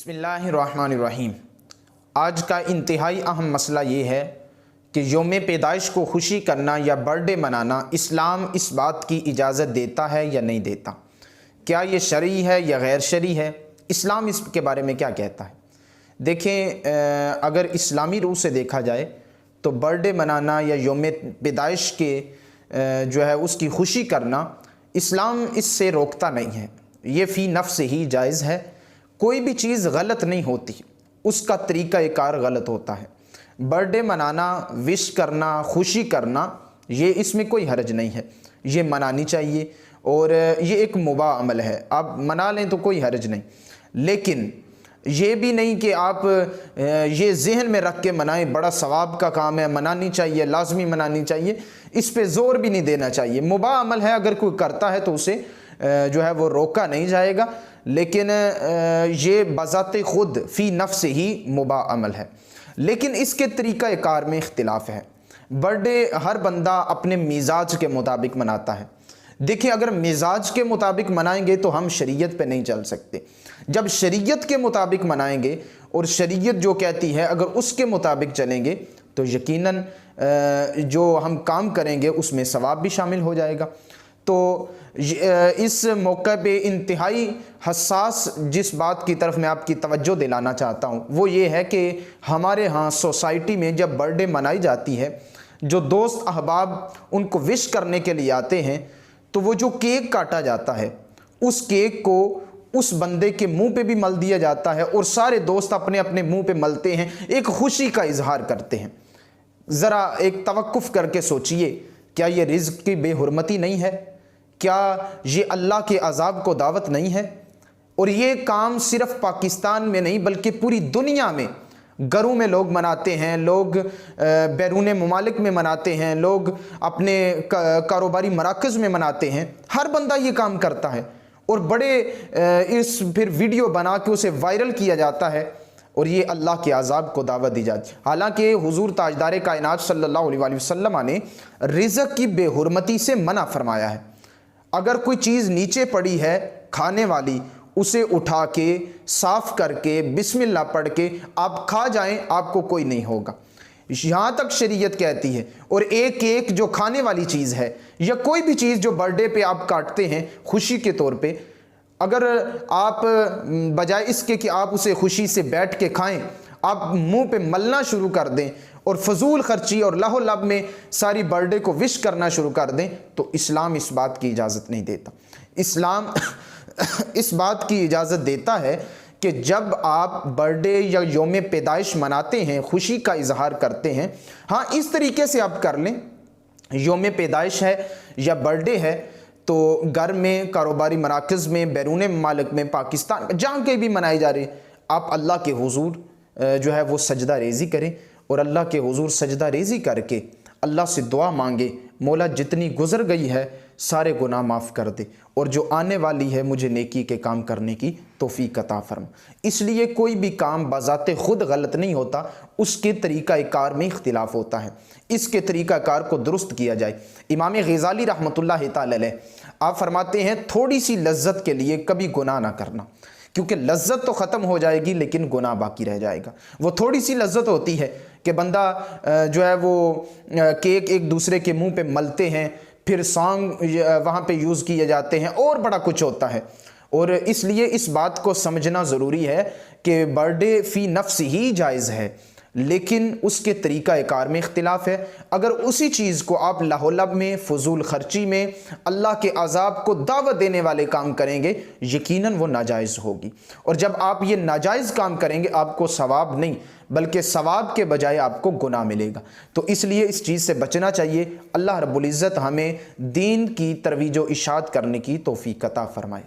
बिस्मिल्लाहिर्रहमानिर्रहीम। आज का इंतहाई अहम मसला ये है कि यौम पैदाइश को खुशी करना या बर्थडे मनाना इस्लाम इस बात की इजाज़त देता है या नहीं देता। क्या ये शरई है या गैर शरई है, इस्लाम इसके बारे में क्या कहता है। देखें, अगर इस्लामी रूह से देखा जाए तो बर्थडे मनाना या यौम पैदाइश के जो है उसकी खुशी करना इस्लाम इससे रोकता नहीं है। ये फ़ी नफ्स ही जायज़ है। कोई भी चीज़ गलत नहीं होती, उसका तरीक़ा कार गलत होता है। बर्थडे मनाना, विश करना, खुशी करना, ये इसमें कोई हर्ज नहीं है, ये मनानी चाहिए और ये एक मुबाह अमल है। आप मना लें तो कोई हर्ज नहीं, लेकिन ये भी नहीं कि आप ये जहन में रख के मनाएं बड़ा सवाब का काम है, मनानी चाहिए, लाजमी मनानी चाहिए, इस पे ज़ोर भी नहीं देना चाहिए। मुबाह अमल है, अगर कोई करता है तो उसे जो है वो रोका नहीं जाएगा, लेकिन ये बज़ाते ख़ुद फ़ी नफ्स ही मुबाह अमल है। लेकिन इसके तरीक़ा कार में इख्तिलाफ़ है। बर्थडे हर बंदा अपने मिजाज के मुताबिक मनाता है। देखिए, अगर मिजाज के मुताबिक मनाएंगे तो हम शरीयत पे नहीं चल सकते। जब शरीयत के मुताबिक मनाएंगे और शरीयत जो कहती है अगर उसके मुताबिक चलेंगे तो यकीनन जो हम काम करेंगे उसमें सवाब भी शामिल हो जाएगा। तो इस मौके पे इंतहाई हसास जिस बात की तरफ मैं आपकी तवज्जो दिलाना चाहता हूँ वो ये है कि हमारे यहाँ सोसाइटी में जब बर्थडे मनाई जाती है, जो दोस्त अहबाब उनको विश करने के लिए आते हैं, तो वो जो केक काटा जाता है उस केक को उस बंदे के मुंह पे भी मल दिया जाता है और सारे दोस्त अपने अपने मुंह पे मलते हैं, एक खुशी का इजहार करते हैं। ज़रा एक तवक्कुफ़ करके सोचिए, क्या ये रिज़्क़ की बेहुरमती नहीं है? क्या ये अल्लाह के अज़ाब को दावत नहीं है? और ये काम सिर्फ़ पाकिस्तान में नहीं बल्कि पूरी दुनिया में घरों में लोग मनाते हैं, लोग बैरून ममालिक में मनाते हैं, लोग अपने कारोबारी मराकज़ में मनाते हैं। हर बंदा ये काम करता है और बड़े इस फिर वीडियो बना के उसे वायरल किया जाता है और ये अल्लाह के अज़ाब को दावत दी जाती है। हालांकि हुज़ूर ताजदार कायनात सल्लल्लाहु अलैहि वसल्लम ने रिज़्क़ की बेहुरमती से मना फरमाया है। अगर कोई चीज़ नीचे पड़ी है खाने वाली, उसे उठा के साफ़ करके बिस्मिल्लाह पढ़ के आप खा जाएं, आपको कोई नहीं होगा। यहाँ तक शरीयत कहती है। और एक एक जो खाने वाली चीज़ है या कोई भी चीज़ जो बर्थडे पे आप काटते हैं खुशी के तौर पे, अगर आप बजाय इसके कि आप उसे खुशी से बैठ के खाएं, आप मुंह पे मलना शुरू कर दें और फजूल खर्ची और लाहो लब में सारी बर्थडे को विश करना शुरू कर दें, तो इस्लाम इस बात की इजाज़त नहीं देता। इस्लाम इस बात की इजाज़त देता है कि जब आप बर्थडे या यौम पैदाइश मनाते हैं, खुशी का इजहार करते हैं, हाँ इस तरीके से आप कर लें। यौम पैदाइश है या बर्थडे है तो घर में, कारोबारी मराकज़ में, बैरून ममालिक में, पाकिस्तान में, जहाँ कहीं भी मनाई जा रही, आप अल्लाह के हुजूर जो है वो सजदा रेज़ी करें और अल्लाह के हुजूर सजदा रेज़ी करके अल्लाह से दुआ मांगे, मौला जितनी गुज़र गई है सारे गुनाह माफ़ कर दे और जो आने वाली है मुझे नेकी के काम करने की तौफीक अता फरमा। इसलिए कोई भी काम बज़ाते ख़ुद गलत नहीं होता, उसके तरीक़ा कार में इख्तिलाफ़ होता है। इसके तरीक़ा कार को दुरुस्त किया जाए। इमाम गज़ाली रहमतुल्लाह तआला अलैह आप फरमाते हैं थोड़ी सी लज्जत के लिए कभी गुनाह ना करना, क्योंकि लज्जत तो ख़त्म हो जाएगी लेकिन गुनाह बाकी रह जाएगा। वो थोड़ी सी लज्जत होती है कि बंदा जो है वो केक एक दूसरे के मुंह पे मलते हैं, फिर सॉन्ग वहाँ पे यूज़ किए जाते हैं और बड़ा कुछ होता है। और इसलिए इस बात को समझना ज़रूरी है कि बर्थडे फ़ी नफ्स ही जायज़ है, लेकिन उसके तरीक़ा कार में इख्तिलाफ़ है। अगर उसी चीज़ को आप लाहौलब में, फजूल खर्ची में, अल्लाह के अज़ाब को दावत देने वाले काम करेंगे, यकीनन वो नाजायज़ होगी। और जब आप ये नाजायज़ काम करेंगे आपको सवाब नहीं बल्कि सवाब के बजाय आपको गुनाह मिलेगा। तो इसलिए इस चीज़ से बचना चाहिए। अल्लाह रब्बुल इज़्ज़त हमें दीन की तरवीज व इशाअत करने की तौफ़ीक़ अता फ़रमाए।